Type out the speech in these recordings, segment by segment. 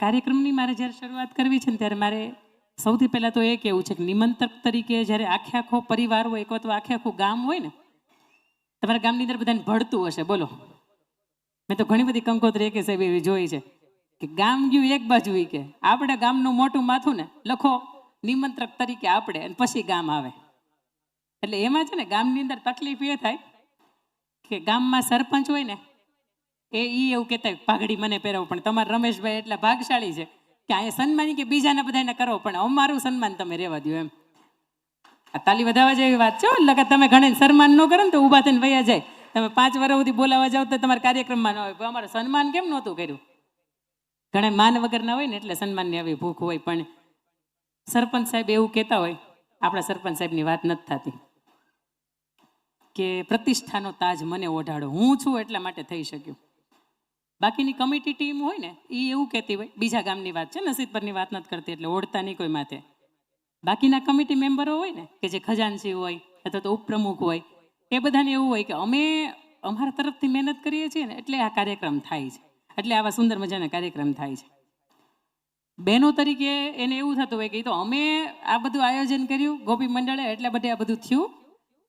કાર્યક્રમની મારે જ્યારે શરૂઆત કરવી છે ને ત્યારે મારે સૌથી પહેલાં તો એ કહેવું છે કે નિમંત્રક તરીકે જ્યારે આખો પરિવાર હોય અથવા તો આખું ગામ હોય ને, તમારા ગામની અંદર બધાને ભળતું હશે. બોલો, મેં તો ઘણી બધી કંકોત્રી કે સાહેબ એવી જોઈ છે કે ગામ ગયું એક બાજુ કે આપણે ગામનું મોટું માથું ને લખો નિમંત્રક તરીકે આપણે, અને પછી ગામ આવે. એટલે એમાં છે ને ગામની અંદર તકલીફ એ થાય કે ગામમાં સરપંચ હોય ને એ એવું કહેતા પાઘડી મને પહેરાવો, પણ તમારા રમેશભાઈ એટલા ભાગશાળી છે કે અહીંયા સન્માની કે બીજાને બધાને કરો, પણ અમારું સન્માન તમે રહેવા દો. એમ આ તાલી વધારવા જેવી વાત છે. લગા તમે ઘણે સન્માન ન કરો ને તો ઊભા થઈને વયા જાય. તમે 5 વર્ષ સુધી બોલાવા જાવ તો તમારા કાર્યક્રમમાં ન હોય. અમારું સન્માન કેમ નહોતું કર્યું? ઘણા માન વગરના હોય ને એટલે સન્માનની આવી ભૂખ હોય. પણ સરપંચ સાહેબ એવું કહેતા હોય, આપણા સરપંચ સાહેબની વાત નથી થતી કે પ્રતિષ્ઠાનો તાજ મને ઓઢાડો, હું છું એટલા માટે થઈ શક્યું. બાકીની કમિટી ટીમ હોય ને એ એવું કહેતી હોય, બીજા ગામની વાત છે, નસીબ પરની વાત નથી કરતી એટલે ઓઢતા નહીં કોઈ માથે. બાકીના કમિટી મેમ્બરો હોય ને કે જે ખજાનચી હોય અથવા તો ઉપપ્રમુખ હોય, એ બધાને એવું હોય કે અમે અમારા તરફથી મહેનત કરીએ છીએ ને એટલે આ કાર્યક્રમ થાય છે, એટલે આવા સુંદર મજાના કાર્યક્રમ થાય છે. બહેનો તરીકે એને એવું થતું હોય કે તો અમે આ બધું આયોજન કર્યું ગોપી મંડળે એટલે બધે આ બધું થયું.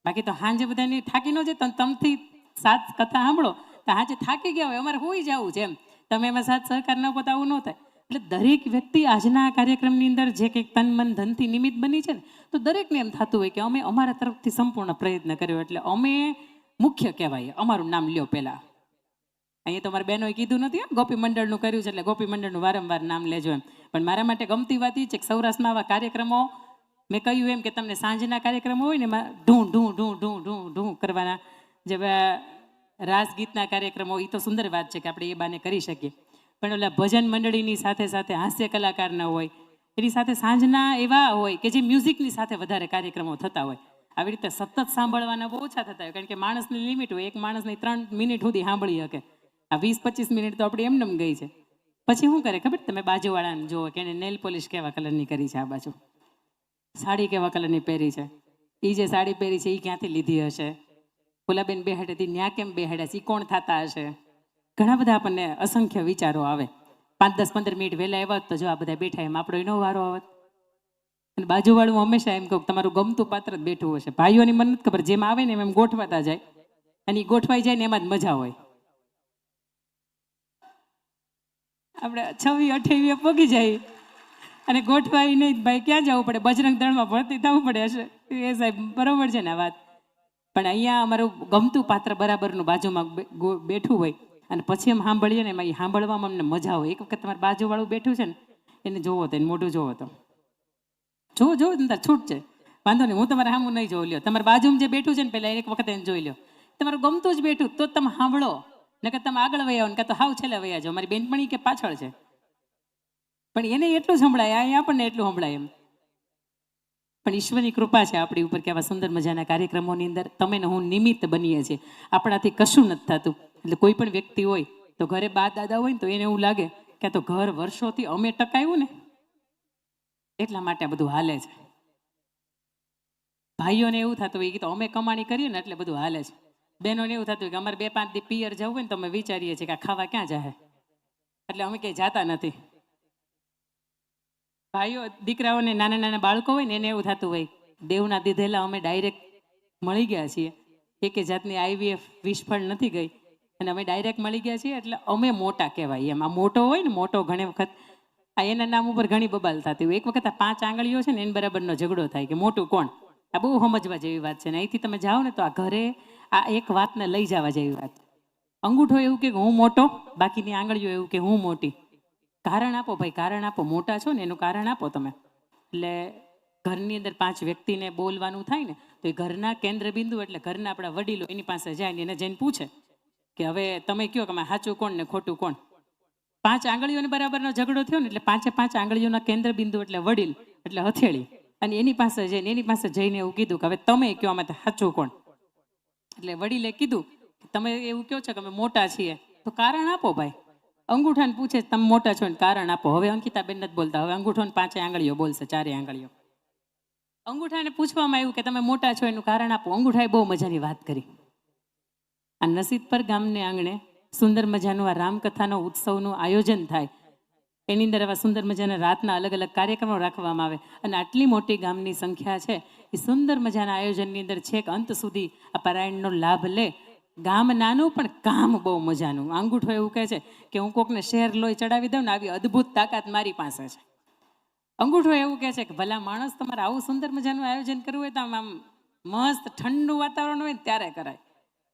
બાકી તો હાંજે બધાને થાકી ન જાય. તમથી 7 કથા સાંભળો તો હાજે થાકી ગયા હોય, અમારે હોઈ જવું છે એમ, તમે એમાં સાથ સહકાર ન આપો તો આવું ન થાય. એટલે દરેક વ્યક્તિ આજના કાર્યક્રમની અંદર જે કંઈક તન મન ધનથી નિમિત્ત બની છે ને, તો દરેકને એમ થતું હોય કે અમે અમારા તરફથી સંપૂર્ણ પ્રયત્ન કર્યો એટલે અમે મુખ્ય કહેવાય, અમારું નામ લ્યો પહેલાં. અહીંયા તો મારા બહેનોએ કીધું નથી ગોપી મંડળનું કર્યું છે એટલે ગોપી મંડળનું વારંવાર નામ લેજો એમ. પણ મારા માટે ગમતી વાત એ છે કે સૌરાષ્ટ્રમાં આવા કાર્યક્રમો, મેં કહ્યું એમ કે તમને સાંજના કાર્યક્રમો હોય ને એમાં ઢૂં ઢૂં ઢૂં ઢૂં ઢૂં ઢૂં કરવાના, જે રાસ ગીતના કાર્યક્રમો, એ તો સુંદર વાત છે કે આપણે એ બાને કરી શકીએ. પણ ઓલા ભજન મંડળીની સાથે સાથે હાસ્ય કલાકારના હોય, એની સાથે સાંજના એવા હોય કે જે મ્યુઝિકની સાથે વધારે કાર્યક્રમો થતા હોય. આવી રીતે સતત સાંભળવાના બહુ ઓછા થતા હોય, કારણ કે માણસની લિમિટ હોય, એક માણસની 3 મિનિટ સુધી સાંભળી શકે. આ 20-25 મિનિટ તો આપણી એમને ગઈ છે. પછી શું કરે ખબર? તમે બાજુવાળાને જુઓ કે એને નેલ પોલિશ કેવા કલરની કરી છે, આ બાજુ સાડી કેવા કલરની પહેરી છે, એ જે સાડી પહેરી છે એ ક્યાંથી લીધી હશે, ઓલાબેન બેહાડે હતી ત્યાં કેમ બેહાડ્યા છે, એ કોણ થતા હશે. ઘણા બધા આપણને અસંખ્ય વિચારો આવે. 5-10-15 મિનિટ વહેલા આવ્યા તો જો આ બધા બેઠા, એમ આપણો એનો વારો આવે. અને બાજુવાળું હંમેશા એમ કહું તમારું ગમતું પાત્ર જ બેઠું હશે. ભાઈઓની મને નથી ખબર, જેમ આવે ને એમ ગોઠવાતા જાય, અને એ ગોઠવાઈ જાય ને એમાં જ મજા હોય. આપણે 26-28 પગી જાય અને ગોઠવાઈ નહીં, ભાઈ ક્યાં જવું પડે? બજરંગ દળમાં ભરતી થવું પડે હશે. એ સાહેબ બરોબર છે ને વાત. પણ અહીંયા અમારું ગમતું પાત્ર બરાબરનું બાજુમાં બેઠું હોય અને પછી એમ સાંભળીએ ને એમાં એ સાંભળવામાં અમને મજા હોય. એક વખત તમારું બાજુવાળું બેઠું છે ને એને જોવો તો, એને મોઢું જોવો તો, જોવો અંદર છૂટ છે, વાંધો નહીં, હું તમારે સામું નહીં જોઈ લ્યો. તમારા બાજુમાં જે બેઠું છે ને પહેલાં એક વખત એને જોઈ લો. તમારું ગમતું જ બેઠું તો તમે સાંભળો, નકર તમે આગળ વયા આવો ને કાં તો હાવ છેલ્લે વયા જાઓ. મારી બેનપણી કે પાછળ છે પણ એને એટલું સંભળાય, અહીંયા આપણને એટલું સંભળાય એમ. પણ ઈશ્વરની કૃપા છે આપણી ઉપર કે આવા સુંદર મજાના કાર્યક્રમોની અંદર તમે ને હું નિમિત્ત બનીએ છીએ. આપણાથી કશું નથી થતું. એટલે કોઈ પણ વ્યક્તિ હોય તો ઘરે બા દાદા હોય ને તો એને એવું લાગે કે તો ઘર વર્ષોથી અમે ટકાયું ને એટલા માટે આ બધું હાલે છે. ભાઈઓને એવું થતું હોય કે તો અમે કમાણી કરીએ ને એટલે બધું હાલે છે. બહેનોને એવું થતું હોય કે અમારે 2-5 દી પિયર જવું હોય ને તો અમે વિચારીએ છીએ કે આ ખાવા ક્યાં જાય, એટલે અમે ક્યાંય જાતા નથી. ભાઈઓ દીકરાઓને નાના નાના બાળકો હોય ને એને એવું થતું હોય દેવના દીધેલા અમે ડાયરેક્ટ મળી ગયા છીએ, એક જાતની IVF વિષફળ નથી ગઈ અને અમે ડાયરેક્ટ મળી ગયા છીએ એટલે અમે મોટા કહેવાય એમ. આ મોટો હોય ને, મોટો ઘણી વખત આ એના નામ ઉપર ઘણી બબાલ થતી હોય. એક વખત આ 5 આંગળીઓ છે ને એને બરાબરનો ઝઘડો થાય કે મોટું કોણ. આ બહુ સમજવા જેવી વાત છે ને અહીંથી તમે જાઓ ને તો આ ઘરે આ એક વાતને લઈ જવા જેવી વાત. અંગૂઠો એવું કે હું મોટો, બાકીની આંગળીઓ એવું કે હું મોટી. કારણ આપો ભાઈ, કારણ આપો. મોટા છો ને એનું કારણ આપો તમે. એટલે ઘરની અંદર 5 વ્યક્તિને બોલવાનું થાય ને તો એ ઘરના કેન્દ્ર બિંદુ એટલે ઘરના આપણા વડીલો એની પાસે જાય ને એને જઈને પૂછે કે હવે તમે કહો કે સાચું કોણ ને ખોટું કોણ. 5 આંગળીઓને બરાબરનો ઝઘડો થયો ને એટલે 5 આંગળીઓના કેન્દ્ર બિંદુ એટલે વડીલ એટલે હથેળી, અને એની પાસે જઈને એવું કીધું કે હવે તમે કહો આમાં સાચું કોણ. એટલે વડીલે કીધું તમે એવું કહો છો કે અમે મોટા છીએ તો કારણ આપો ભાઈ. અંગૂઠાને પૂછે તમે મોટા છો ને કારણ આપો. હવે અંકિતાબેન નથી બોલતા, હવે અંગૂઠોને 5 આંગળીઓ બોલશે, 4 આંગળીઓ. અંગૂઠાને પૂછવામાં આવ્યું કે તમે મોટા છો એનું કારણ આપો. અંગૂઠાએ બહુ મજાની વાત કરી. આ નસીબપર ગામને આંગણે સુંદર મજાનું આ રામકથાનો ઉત્સવનું આયોજન થાય એની અંદર આવા સુંદર મજાના રાતના અલગ અલગ કાર્યક્રમો રાખવામાં આવે અને આટલી મોટી ગામની સંખ્યા છે એ સુંદર મજાના આયોજનની અંદર છેક અંત સુધી આ પારાયણનો લાભ લે. ગામ નાનું પણ કામ બહુ મજાનું. અંગૂઠો એવું કહે છે કે હું કોકને શેર લોહી ચડાવી દઉં ને આવી અદ્ભુત તાકાત મારી પાસે છે. અંગૂઠો એવું કહે છે કે ભલા માણસ, તમારે આવું સુંદર મજાનું આયોજન કરવું હોય તો આમ મસ્ત ઠંડુ વાતાવરણ હોય ને ત્યારે કરાય,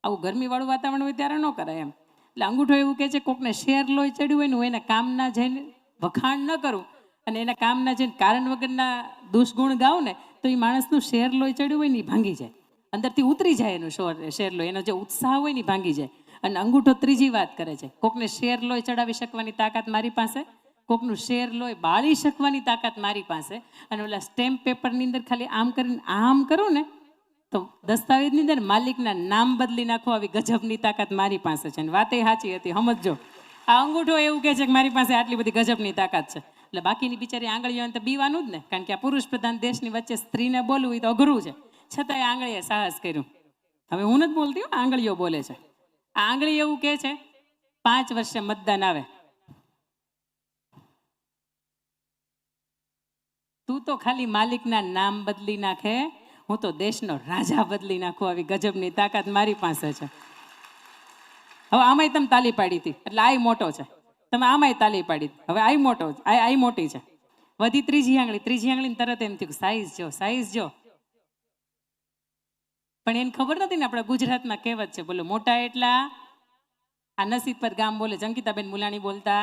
આવું ગરમીવાળું વાતાવરણ હોય ત્યારે ન કરાય એમ. એટલે અંગૂઠો એવું કહે છે કોકને શેર લોહી ચડ્યું હોય ને હું એના કામના જઈને વખાણ ન કરું અને એના કામના જઈને કારણ વગરના દુષ્ગુણ ગાઉં ને તો એ માણસનું શેર લોહી ચડ્યું હોય ને એ ભાંગી જાય, અંદરથી ઉતરી જાય એનું શેર લોહી, એનો જે ઉત્સાહ હોય ને એ ભાંગી જાય. અને અંગૂઠો ત્રીજી વાત કરે છે, કોકને શેર લોહી ચડાવી શકવાની તાકાત મારી પાસે, કોકનું શેર લોહી બાળી શકવાની તાકાત મારી પાસે. અને ઓલા સ્ટેમ્પ પેપરની અંદર ખાલી આમ કરીને આમ કરું ને તો દસ્તાવેજની અંદર માલિકના નામ બદલી નાખો આવી ગજબની તાકાત મારી પાસે છે. અને વાત એ સાચી હતી, સમજજો. આ અંગૂઠો એવું કહે છે કે મારી પાસે આટલી બધી ગજબની તાકાત છે. એટલે બાકીની બિચારી આંગળીઓને તો બીવાનું જ ને, કારણ કે આ પુરુષ પ્રધાન દેશની વચ્ચે સ્ત્રીને બોલવું એ તો અઘરું છે, છતાંય આંગળીએ સાહસ કર્યું. હવે હું નથી બોલતી, આંગળીઓ બોલે છે. આ આંગળી એવું કહે છે 5 વર્ષે મતદાન આવે, તું તો ખાલી માલિકના નામ બદલી નાખે, હું તો દેશનો રાજા બદલી નાખું, આવી ગજબની તાકાત મારી પાસે છે. હવે આમાંય તમે તાલી પાડી હતી એટલે આ મોટો છે, તમે આમાંય તાલી પાડી, હવે આ મોટો, આ મોટી છે. વધી ત્રીજી આંગળી તરત એમ થયું સાઈઝ જો. પણ એને ખબર નથી ને આપણે ગુજરાતમાં કહેવત છે, બોલો મોટા એટલા, આ નસીબ પર ગામ બોલે, અંકિતાબેન મુલાણી બોલતા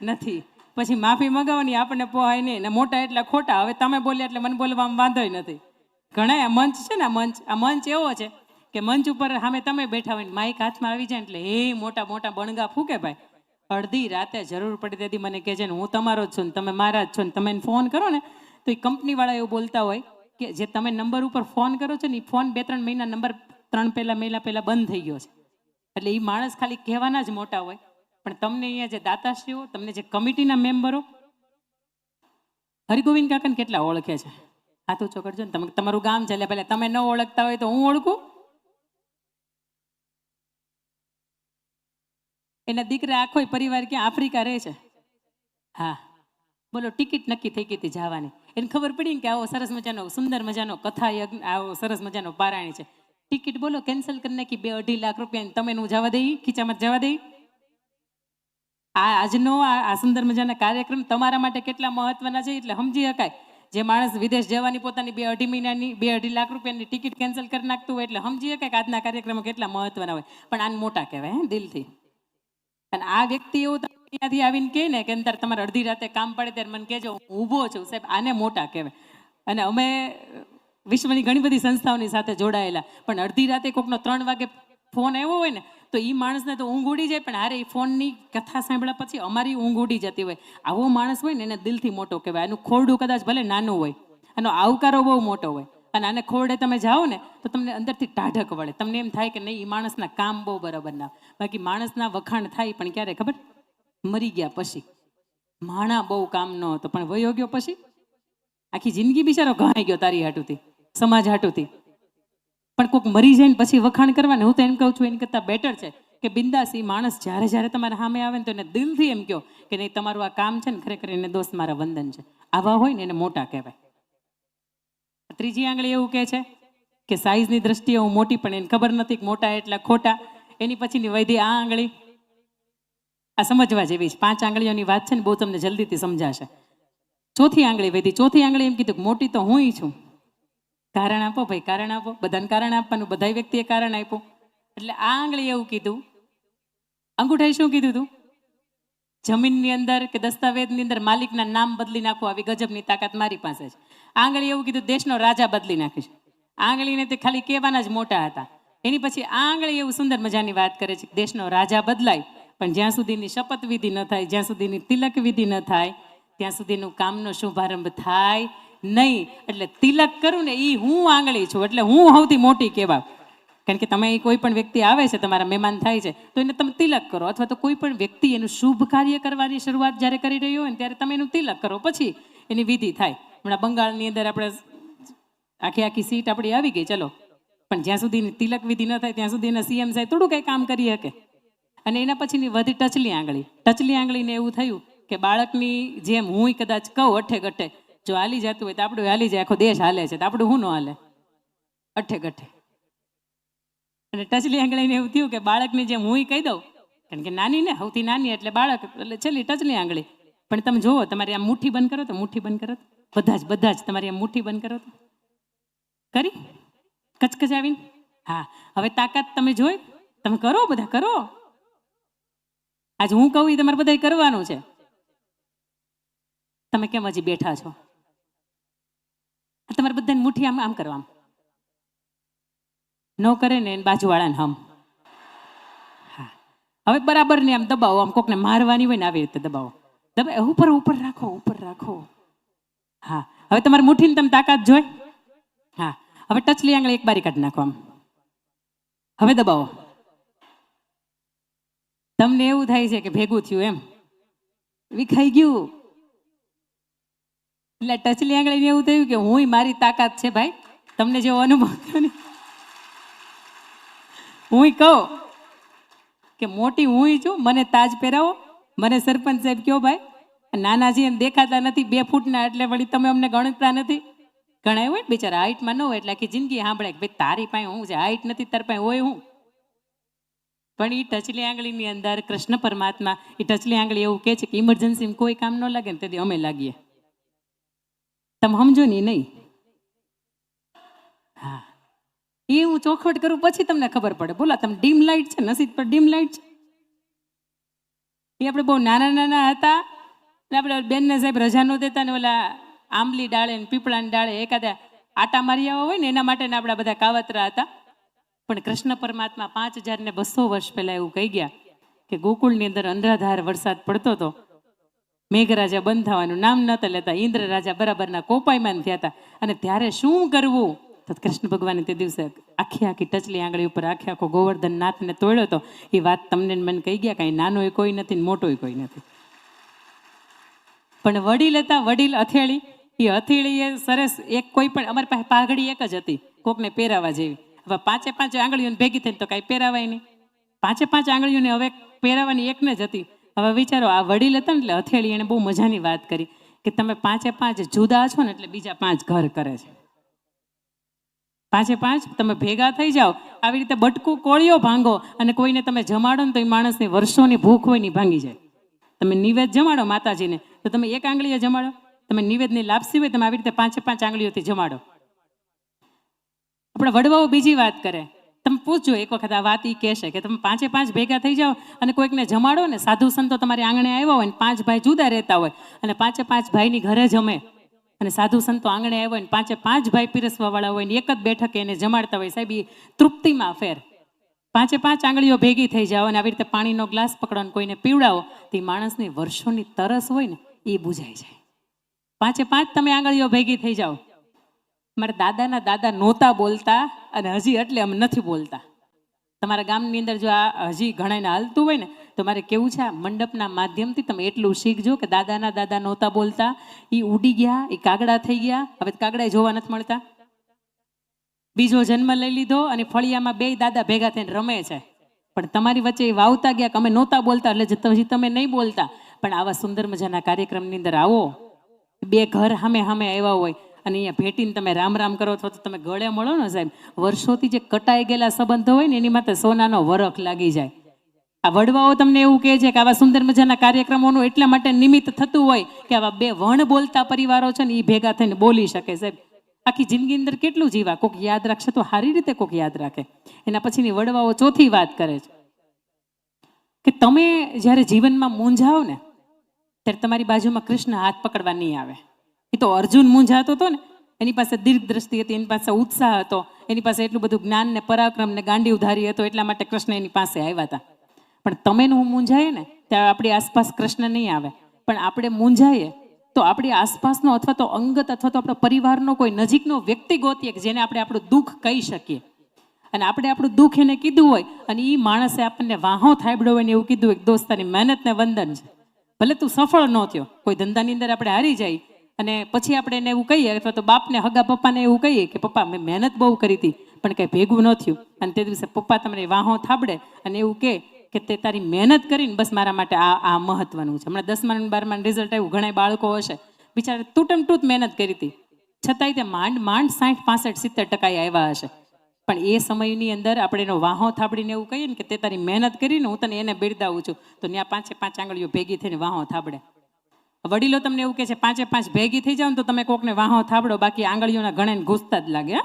નથી, પછી માફી મગાવવાની આપણને પોહાય નહીં ને મોટા એટલા ખોટા. હવે તમે બોલ્યા એટલે મને બોલવામાં વાંધોય નથી. ઘણા આ મંચ છે ને, આ મંચ એવો છે કે મંચ ઉપર સામે તમે બેઠા હોય ને માઇક હાથમાં આવી જાય એટલે એ મોટા મોટા બણગા ફૂકે ભાઈ. અડધી રાતે જરૂર પડી તેથી મને કહે છે ને હું તમારો જ છું ને તમે મારા જ છો ને, તમે ફોન કરો ને તો એ કંપનીવાળા એવું બોલતા હોય કે જે તમે નંબર ઉપર ફોન કરો છો ને એ ફોન 2-3 મહિના નંબર 3 મહિના પહેલા બંધ થઈ ગયો છે. એટલે એ માણસ ખાલી કહેવાના જ મોટા હોય, પણ તમને અહીંયા જે દાતાશ્રીઓ, તમને જે કમિટીના મેમ્બરો, હરિગોવિંદ કાકાને કેટલા ઓળખે છે? હાથ ઊંચો કરજો ને. તમે તમારું ગામ છે એટલે પહેલા તમે ન ઓળખતા હોય તો હું ઓળખું. એના દીકરા આખો પરિવાર ક્યાં આફ્રિકા રહે છે. હા બોલો, ટિકિટ નક્કી થઈ ગઈ હતી જવાની. એને ખબર પડી ને કે આવો સરસ મજાનો સુંદર મજાનો કથા યજ્ઞ, આવો સરસ મજાનો પારાયણ છે. ટિકિટ બોલો કેન્સલ કરી નાખી 2-2.5 લાખ રૂપિયા. તમે હું જવા દઈ, ખીચામાં જવા દઈ. આજનો આ સુંદર મજાના કાર્યક્રમ તમારા માટે કેટલા મહત્વના છે એટલે સમજી શકાય. જે માણસ વિદેશ જવાની પોતાની 2-2.5 મહિનાની 2-2.5 લાખ રૂપિયાની ટિકિટ કેન્સલ કરી નાખતું હોય એટલે સમજી શકાય કે આજના કાર્યક્રમો કેટલા મહત્વના હોય. પણ આને મોટા કહેવાય હે, દિલથી. અને આ વ્યક્તિ એવું ત્યાંથી આવીને કહે ને કે અંદર તમારે અડધી રાતે કામ પડે ત્યારે મને કહેજો, હું ઊભો છું સાહેબ, આને મોટા કહેવાય. અને અમે વિશ્વની ઘણી બધી સંસ્થાઓની સાથે જોડાયેલા, પણ અડધી રાતે કોકનો 3 વાગે ફોન આવ્યો હોય ને તો એ માણસને તો ઊંઘ ઉડી જાય, પણ હારે એ ફોનની કથા સાંભળ્યા પછી અમારી ઊંઘ ઉડી જતી હોય. આવો માણસ હોય ને એને દિલથી મોટો કહેવાય. આનું ખોરડું કદાચ ભલે નાનું હોય, આનો આવકારો બહુ મોટો હોય, અને આને ખોરડે તમે જાઓ ને તો તમને અંદરથી ટાઢક વળે. તમને એમ થાય કે નહીં, એ માણસના કામ બહુ બરાબર ના. બાકી માણસના વખાણ થાય પણ ક્યારે ખબર? મરી ગયા પછી. માણા બહુ કામ ન હતો પણ વયો ગયો પછી આખી જિંદગી બિચારો ઘાઈ ગયો તારી હાટુથી, સમાજ હાટુથી. પણ કોઈક મરી જાય ને પછી વખાણ કરવાને, હું તો એમ કહું છું એની કરતાં બેટર છે કે બિંદાસ એ માણસ જ્યારે તમારા સામે આવે ને તો એને દિલથી એમ કહો કે નહીં તમારું આ કામ છે ને ખરેખર એને દોસ્ત મારા વંદન છે. આવા હોય ને એને મોટા કહેવાય. ત્રીજી આંગળી એવું કહે છે કે સાઈઝની દ્રષ્ટિએ હું મોટી, પણ એને ખબર નથી કે મોટા એટલા ખોટા. એની પછીની વૈધી આ આંગળી, આ સમજવા જેવી છે. 5 આંગળીઓની વાત છે ને, બહુ તમને જલ્દીથી સમજાશે. ચોથી આંગળી વૈધી. ચોથી આંગળી એમ કીધું મોટી તો હું છું. કારણ આપો ભાઈ, કારણ આપો. બધાને કારણ આપવાનું, બધા વ્યક્તિએ કારણ આપ્યું. એટલે આ આંગળી એવું કીધું. અંગૂઠાએ શું કીધું તું? જમીનની અંદર કે દસ્તાવેજની અંદર માલિકના નામ બદલી નાખો, આવી ગજબની તાકાત મારી પાસે છે. આંગળી એવું કીધું દેશનો રાજા બદલી નાખીશ. આંગળીને તે ખાલી કહેવાના જ મોટા હતા. એની પછી આ આંગળી એવું સુંદર મજાની વાત કરે છે કે દેશનો રાજા બદલાય પણ જ્યાં સુધીની શપથ વિધિ ન થાય, જ્યાં સુધીની તિલક વિધિ ન થાય, ત્યાં સુધીનું કામનો શુભારંભ થાય નહીં. એટલે તિલક કરું ને એ હું આંગળી છું, એટલે હું સૌથી મોટી કહેવાય. કારણ કે તમે કોઈ પણ વ્યક્તિ આવે છે, તમારા મહેમાન થાય છે તો એને તમે તિલક કરો, અથવા તો કોઈ પણ વ્યક્તિ એનું શુભ કાર્ય કરવાની શરૂઆત જ્યારે કરી રહ્યો હોય ને ત્યારે તમે એનું તિલક કરો, પછી એની વિધિ થાય. હમણાં બંગાળની અંદર આપણે આખી સીટ આપણી આવી ગઈ, ચલો, પણ જ્યાં સુધીની તિલક વિધિ ન થાય ત્યાં સુધી એના સીએમ સાહેબ થોડું કંઈ કામ કરી શકે. અને એના પછીની વધી ટચલી આંગળી. ટચલી આંગળીને એવું થયું કે બાળકની જેમ હું કદાચ કહું અઠે ગઠે જો હાલી જતું હોય તો આપણું હાલી જાય, આખો દેશ હાલે છે, તો આપણું શું ન હાલે અઠે ગઠે. અને ટચલી આંગળીને એવું થયું કે બાળકની જેમ હું કહી દઉં, કારણ કે નાની ને સૌથી નાની એટલે બાળક એટલે છેલ્લી ટચલી આંગળી. પણ તમે જુઓ, તમારી આમ મુઠ્ઠી બંધ કરો તો મુઠ્ઠી બંધ કરો, બધા જ તમારી આમ મુઠ્ઠી બંધ કરો તો કરી કચકચાવીને. હા, હવે તાકાત તમે જોઈ, તમે કરો, બધા કરો. આજ હું કહું એ તમારે બધા કરવાનું છે. તમે કેમ હજી બેઠા છો? તમારે બધાને મુઠ્ઠી આમ આમ કરવા, ન કરે ને એને બાજુવાળાને હમ. હા, હવે બરાબર ને આમ દબાવો, આમ કોકને મારવાની હોય ને આવી રીતે દબાવો, ઉપર ઉપર રાખો, ઉપર રાખો. હા, હવે તમારી મુઠ્ઠીને તમે તાકાત જોઈ. હા, હવે ટચલી આંગળી એક બારી કાઢી નાખો આમ. હવે દબાવો. તમને એવું થાય છે કે ભેગું થયું, એમ વિખાઈ ગયું. એટલે ટચલી આંગળીને એવું થયું કે હું મારી તાકાત છે ભાઈ. તમને જેવો અનુભવ થયો ને, હું કહું કે મોટી હું છું, મને તાજ પહેરાવો, મને સરપંચ સાહેબ કયો ભાઈ. નાનાજી એમ દેખાતા નથી, 2 ફૂટના, એટલે વળી તમે અમને ગણતા નથી. ઘણા હોય ને બિચારા હાઈટમાં ન હોય એટલે આખી જિંદગી સાંભળે કે ભાઈ તારી પાસે હું છે, હાઈટ નથી તારી પાસે હોય હું. પણ એ ટચલી આંગળીની અંદર કૃષ્ણ પરમાત્મા એ ટચલી આંગળી એવું કહે છે કે ઇમરજન્સીમાં કોઈ કામ ન લાગે ને તેથી અમે લાગીએ. તમે સમજો ને નહીં. હા, એ હું ચોખવટ કરું પછી તમને ખબર પડે. બોલા, તમે ડીમ લાઇટ છે, નસીબ પર ડીમ લાઇટ છે. એ આપણે બહુ નાના નાના હતા ને આપણે બેનને સાહેબ રજા ન દેતા ને ઓલા આંબલી ડાળે ને પીપળાની ડાળે એકાદા આટા મારી આવ્યા હોય ને એના માટે આપણા બધા કાવતરા હતા. પણ કૃષ્ણ પરમાત્મા 5200 વર્ષ પહેલા એવું કહી ગયા કે ગોકુળની અંદર અંધાધાર વરસાદ પડતો હતો, મેઘરાજા બંધ થવાનું નામ નતા લેતા, ઇન્દ્ર રાજા બરાબરના કોપાયમાન થયા હતા. અને ત્યારે શું કરવું? તો કૃષ્ણ ભગવાને તે દિવસે આખી ટચલી આંગળી ઉપર આખો ગોવર્ધન નાથને તોડ્યો હતો. એ વાત તમને મને કહી ગયા, કાંઈ નાનો એ કોઈ નથી ને મોટો કોઈ નથી. પણ વડીલ હતા, વડીલ હથેળી. એ હથેળી એ સરસ એક કોઈ પણ અમારી પાસે પાઘડી એક જ હતી કોકને પહેરાવા જેવી. હવે 5 આંગળીઓને ભેગી થઈને તો કાંઈ પહેરાવાય નહીં. 5 આંગળીઓને હવે પહેરાવાની એકને જ હતી. હવે વિચારો, આ વડીલ હતા ને એટલે હથેળી એને બહુ મજાની વાત કરી કે તમે 5 જુદા છો ને એટલે બીજા 5 ઘર કરે છે. 5 તમે ભેગા થઈ જાઓ, આવી રીતે બટકું કોળિયો ભાંગો અને કોઈને તમે જમાડો ને તો એ માણસની વર્ષોની ભૂખ હોય ને ભાંગી જાય. તમે નિવેદ જમાડો માતાજીને તો તમે 1 આંગળીએ જમાડો, તમે નિવેદની લાપસી હોય તમે આવી રીતે 5 આંગળીઓથી જમાડો. આપણે વડવાઓ બીજી વાત કરે, તમે પૂછજો એક વખત આ વાત એ કહેશે કે તમે 5 ભેગા થઈ જાઓ અને કોઈકને જમાડો ને, સાધુ સંતો તમારી આંગણે આવ્યા હોય ને 5 ભાઈ જુદા રહેતા હોય અને 5 ભાઈની ઘરે જમે અને સાધુ સંતો આંગણે આવ્યા હોય ને 5 ભાઈ પીરસવા વાળા હોય ને એક જ બેઠકે એને જમાડતા હોય, સાહેબ એ તૃપ્તિમાં ફેર. 5 આંગળીઓ ભેગી થઈ જાઓ અને આવી રીતે પાણીનો ગ્લાસ પકડો ને કોઈને પીવડાવો તો એ માણસની વર્ષોની તરસ હોય ને એ બુઝાઈ જાય. 5 તમે આંગળીઓ ભેગી થઈ જાઓ. મારા દાદાના દાદા નહોતા બોલતા અને હજી એટલે અમે નથી બોલતા. તમારા ગામની અંદર જો આ હજી ઘણાને હાલતું હોય ને તો મારે કેવું છે, આ મંડપના માધ્યમથી તમે એટલું શીખજો કે દાદાના દાદા નહોતા બોલતા, એ ઉડી ગયા, એ કાગડા થઈ ગયા, હવે કાગડા જોવા નથી મળતા. બીજો જન્મ લઈ લીધો અને ફળિયામાં 2 દાદા ભેગા થઈને રમે છે. પણ તમારી વચ્ચે એ વાવતા ગયા કે અમે નહોતા બોલતા એટલે હજી તમે નહીં બોલતા. પણ આવા સુંદર મજાના કાર્યક્રમની અંદર આવો, 2 ઘર સામે આવ્યા હોય અને અહીંયા ભેટીને તમે રામ રામ કરો છો તો તમે ગળે મળો ને સાહેબ, વર્ષોથી જે કટાઈ ગયેલા સંબંધો હોય ને એની માટે સોનાનો વરખ લાગી જાય. આ વડવાઓ તમને એવું કહે છે કે આવા સુંદર મજાના કાર્યક્રમોનું એટલા માટે નિમિત્ત થતું હોય કે આવા 2 વણ બોલતા પરિવારો છે ને એ ભેગા થઈને બોલી શકે. સાહેબ આખી જિંદગી અંદર કેટલું જીવા, કોક યાદ રાખશે તો સારી રીતે કોક યાદ રાખે. એના પછીની વડવાઓ ચોથી વાત કરે છે કે તમે જ્યારે જીવનમાં મૂંઝાઓ ને ત્યારે તમારી બાજુમાં કૃષ્ણ હાથ પકડવા નહીં આવે. એ તો અર્જુન મૂંઝાતો હતો ને, એની પાસે દીર્ઘ દ્રષ્ટિ હતી, એની પાસે ઉત્સાહ હતો, એની પાસે એટલું બધું જ્ઞાન ને પરાક્રમ ને ગાંડી ઉધારી હતો, એટલા માટે કૃષ્ણ એની પાસે આવ્યા હતા. પણ તમે હું મૂંઝાઈએ ને ત્યારે આપણી આસપાસ કૃષ્ણ નહીં આવે. પણ આપણે મૂંઝાઈએ તો આપણી આસપાસનો અથવા તો અંગત અથવા તો આપણો પરિવારનો કોઈ નજીકનો વ્યક્તિ ગોતીએ કે જેને આપણે આપણું દુઃખ કહી શકીએ. અને આપણે આપણું દુઃખ એને કીધું હોય અને એ માણસે આપણને વાહો થાબડ્યો હોય ને એવું કીધું હોય, દોસ્તાની મહેનતને વંદન છે, ભલે તું સફળ ન થયો, કોઈ ધંધાની અંદર આપણે હારી જાય અને પછી આપણે એને એવું કહીએ અથવા તો બાપને હગા પપ્પાને એવું કહીએ કે પપ્પા મેં મહેનત બહુ કરી હતી પણ કંઈ ભેગું ન થયું, અને તે દિવસે પપ્પા તમને વાહો થાબડે અને એવું કહે કે તે તારી મહેનત કરીને બસ મારા માટે આ મહત્વનું છે. હમણાં 10મા અને 12માનું રિઝલ્ટ આવ્યું, ઘણા બાળકો હશે બિચારા તૂટમ તૂટ મહેનત કરી હતી, છતાંય તે માંડ 60, 65, 70% આવ્યા હશે. પણ એ સમયની અંદર આપણે એનો વાહો થાબડીને એવું કહીએ ને કે તે તારી મહેનત કરીને હું તને એને બિરદાવું છું, તો ત્યાં 5 આંગળીઓ ભેગી થઈને વાહો થાબડે. વડીલો તમને એવું કહે છે 5 ભેગી થઈ જાવ ને તો તમે કોકને વાહો થાબડો, બાકી આંગળીઓના ગણે ઘૂસતા જ લાગે.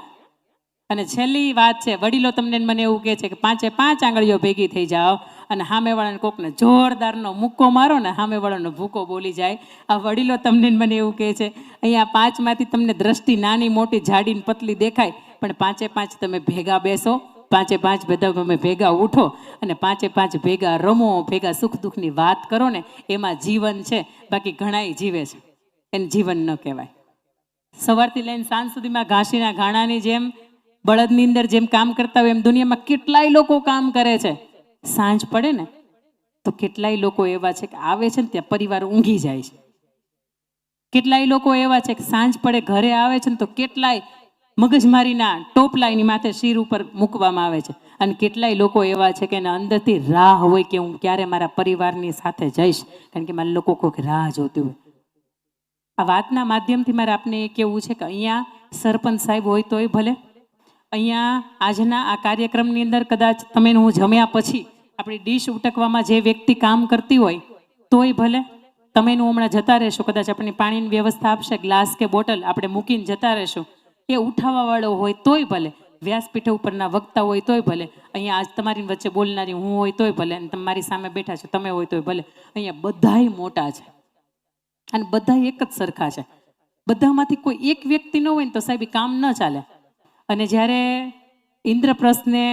અને છેલ્લી વાત છે, વડીલો તમને મને એવું કહે છે કે 5 આંગળીઓ ભેગી થઈ જાઓ અને સામેવાળાને કોકને જોરદારનો મુક્કો મારો ને સામેવાળાનો ભૂકો બોલી જાય. આ વડીલો તમને મને એવું કહે છે અહીંયા 5માંથી તમને દ્રષ્ટિ નાની મોટી જાડી ને પતલી દેખાય, પણ 5 તમે ભેગા બેસો, 5 બધા તમે ભેગા ઉઠો અને 5 ભેગા રમો, ભેગા સુખ દુઃખની વાત કરો ને, એમાં જીવન છે. બાકી ઘણાય જીવે છે એને જીવન ન કહેવાય. સવારથી લઈને સાંજ સુધીમાં ઘાસીના ઘાણાની જેમ, બળદની અંદર જેમ કામ કરતા હોય એમ દુનિયામાં કેટલાય લોકો કામ કરે છે. સાંજ પડે ને તો કેટલાય લોકો એવા છે કે આવે છે ને ત્યાં પરિવાર ઊંઘી જાય છે. કેટલાય લોકો એવા છે કે સાંજ પડે ઘરે આવે છે ને તો કેટલાય મગજમારીના ટોપલાઈની માથે શિર ઉપર મૂકવામાં આવે છે. અને કેટલાય લોકો એવા છે કે એના અંદરથી રાહ હોય કે હું ક્યારે મારા પરિવારની સાથે જઈશ, કારણ કે મારા લોકો કોઈક રાહ જોતી હોય. આ વાતના માધ્યમથી મારે આપને એ કહેવું છે કે અહીંયા સરપંચ સાહેબ હોય તોય ભલે, અહીંયા આજના આ કાર્યક્રમની અંદર કદાચ તમે હું જમ્યા પછી આપણી ડીશ ઉટકવામાં જે વ્યક્તિ કામ કરતી હોય તોય ભલે, તમે હમણાં જતા રહેશો, કદાચ આપણને પાણીની વ્યવસ્થા આપશે, ગ્લાસ કે બોટલ આપણે મૂકીને જતા રહેશું, એ ઉઠાવવાવાળો હોય તોય ભલે, વ્યાસપીઠ ઉપરના વક્તા હોય તોય ભલે, અહીંયા આજ તમારી વચ્ચે બોલનારી હું હોય તોય ભલે, અને તમારી સામે બેઠા છો તમે હોય તોય ભલે, અહીંયા બધાય મોટા છે અને બધા એક જ સરખા છે. બધામાંથી કોઈ એક વ્યક્તિ ન હોય ને તો સાહેબ કામ ન ચાલે. અને જ્યારે ઇન્દ્રપ્રસ્થને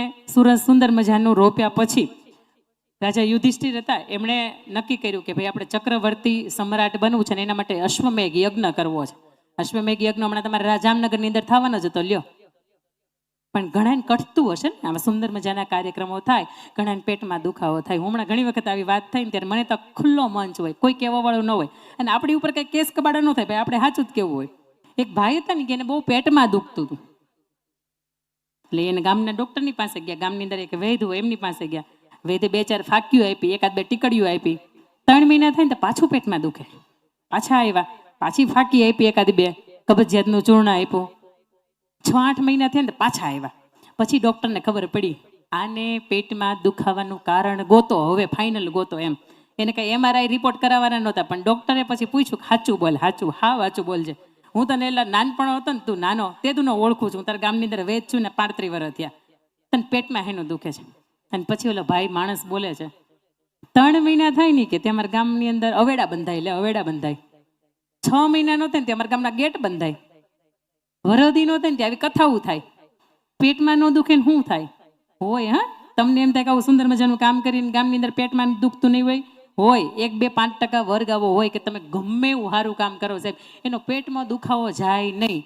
સુંદર મજાનું રોપ્યા પછી રાજા યુધિષ્ઠિર હતા, એમણે નક્કી કર્યું કે ભાઈ આપણે ચક્રવર્તી સમ્રાટ બનવું છે ને એના માટે અશ્વમેઘ યજ્ઞ કરવો છે. અશ્વમેઘ યજ્ઞ હમણાં તમારા જામનગરની અંદર થવાનો જ હતો, લ્યો. પણ ઘણાને કટતું હશે ને, આમાં સુંદર મજાના કાર્યક્રમો થાય, ઘણાને પેટમાં દુખાવો થાય. હમણાં ઘણી વખત આવી વાત થઈ ને ત્યારે મને તો ખુલ્લો મંચ હોય, કોઈ કહેવા વાળું ન હોય અને આપણી ઉપર કંઈ કેસ કબાડા ન થાય, ભાઈ આપણે સાચું જ કેવું હોય. એક ભાઈ હતા ને કે એને બહુ પેટમાં દુખતું હતું, એટલે એને ગામના ડૉક્ટરની પાસે ગયા, ગામની અંદર એક વૈદ હોય એમની પાસે ગયા. વૈદે 2-4 ફાંકીઓ આપી, 1-2 ટીકડીઓ આપી. 3 મહિના થાય ને તો પાછું પેટમાં દુખે, પાછા આવ્યા, પાછી ફાંકી આપી, 1-2 કબજિયાતનું ચૂર્ણ આપ્યું. 6-8 મહિના થયા ને પાછા આવ્યા. પછી ડૉક્ટરને ખબર પડી આને પેટમાં દુખાવાનું કારણ ગોતો, હવે ફાઇનલ ગોતો એમ. એને કંઈ MRI રિપોર્ટ કરાવવાના નહોતા, પણ ડૉક્ટરે પછી પૂછ્યું સાચું બોલ, સાચું બોલજે. હું તને એટલે નાનપણો હતો ને, તું નાનો તે તું ઓળખું છું, હું તારા ગામની અંદર વેચ છું ને, 35 વર્ષ થયા, તને પેટમાં હેનું દુખે છે. અને પછી ઓલો ભાઈ માણસ બોલે છે 3 મહિના થાય ને કે તે અમારા ગામની અંદર અવેડા બંધાય, અવેડા બંધાય. 6 મહિના નો થાય ને તે અમારા ગામના ગેટ બંધાય. વરદી નો થાય ને ત્યાં આવી કથાઓ થાય. પેટમાં ન દુખે ને શું થાય હોય? હા, તમને એમ થાય કે આવું સુંદર મજાનું કામ કરીને ગામની અંદર પેટમાં દુખતું નહીં હોય? 1-2-5% વર્ગ આવો હોય કે તમે ગમે એવું સારું કામ કરો સાહેબ, એનો પેટમાં દુખાવો જાય નહીં.